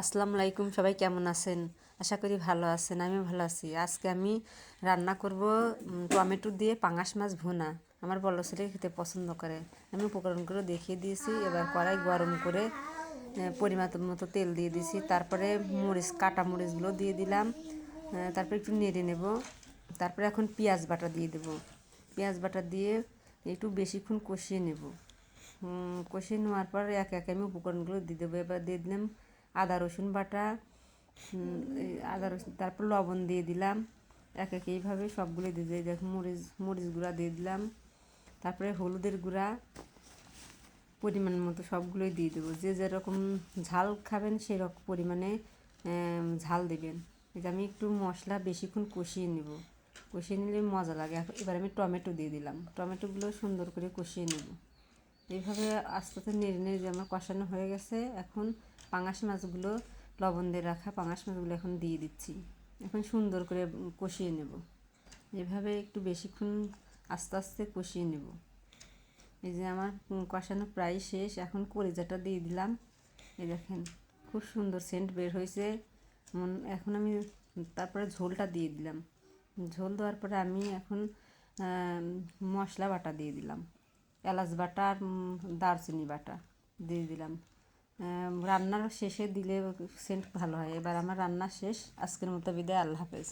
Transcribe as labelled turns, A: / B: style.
A: আসসালামু আলাইকুম, সবাই কেমন আছেন? আশা করি ভালো আছেন। আমি ভালো আছি। আজকে আমি রান্না করব টমেটো দিয়ে পাঙাশ মাছ ভুনা। আমার বড় ছেলে খেতে পছন্দ করে। আমি উপকরণগুলো দেখিয়ে দিয়েছি। এবার কড়াই গরম করে পরিমাণ মতো তেল দিয়ে দিয়েছি। তারপরে কাটা মরিচগুলো দিয়ে দিলাম। তারপরে একটু নেড়ে নেব। তারপরে এখন পেঁয়াজ বাটা দিয়ে দেব। পেঁয়াজ বাটা দিয়ে একটু বেশিক্ষণ কষিয়ে নেব। কষিয়ে নেওয়ার পর এক এক আমি উপকরণগুলো দিয়ে দেবো। এবার দিয়ে দিলাম আদা রসুন বাটা, আদা রসুন, তারপর লবণ দিয়ে দিলাম। এক এক এইভাবে সবগুলো দিয়ে দিই। দেখো মরিচ গুঁড়া দিয়ে দিলাম। তারপরে হলুদের গুঁড়া পরিমাণ মতো সবগুলোই দিয়ে দেবো। যে যেরকম ঝাল খাবেন সেরকম পরিমাণে ঝাল দেবেন। এটা আমি একটু মশলা বেশিক্ষণ কষিয়ে নেব। কষিয়ে নিলে মজা লাগে। এবার আমি টমেটো দিয়ে দিলাম। টমেটোগুলো সুন্দর করে কষিয়ে নেব। এইভাবে আস্তে আস্তে নেড়ে নেড়ে যে আমার কষানো হয়ে গেছে। এখন পাঙাশ মাছগুলো, লবণ দিয়ে রাখা পাঙাশ মাছগুলো এখন দিয়ে দিচ্ছি। এখন সুন্দর করে কষিয়ে নেব। এভাবে একটু বেশিক্ষণ আস্তে আস্তে কষিয়ে নেব। এই যে আমার কষানো প্রায় শেষ। এখন কলিজাটা দিয়ে দিলাম। এই দেখেন খুব সুন্দর সেন্ট বের হয়েছে। এখন আমি তারপরে ঝোলটা দিয়ে দিলাম। ঝোল দেওয়ার পরে আমি এখন মশলা বাটা দিয়ে দিলাম। এলাচ বাটা আর দারচিনি বাটা দিয়ে দিলাম। রান্নার শেষে দিলে সেন্ট ভালো হয়। এবার আমার রান্না শেষ। আজকের মতো বিদায়। আল্লাহ হাফেজ।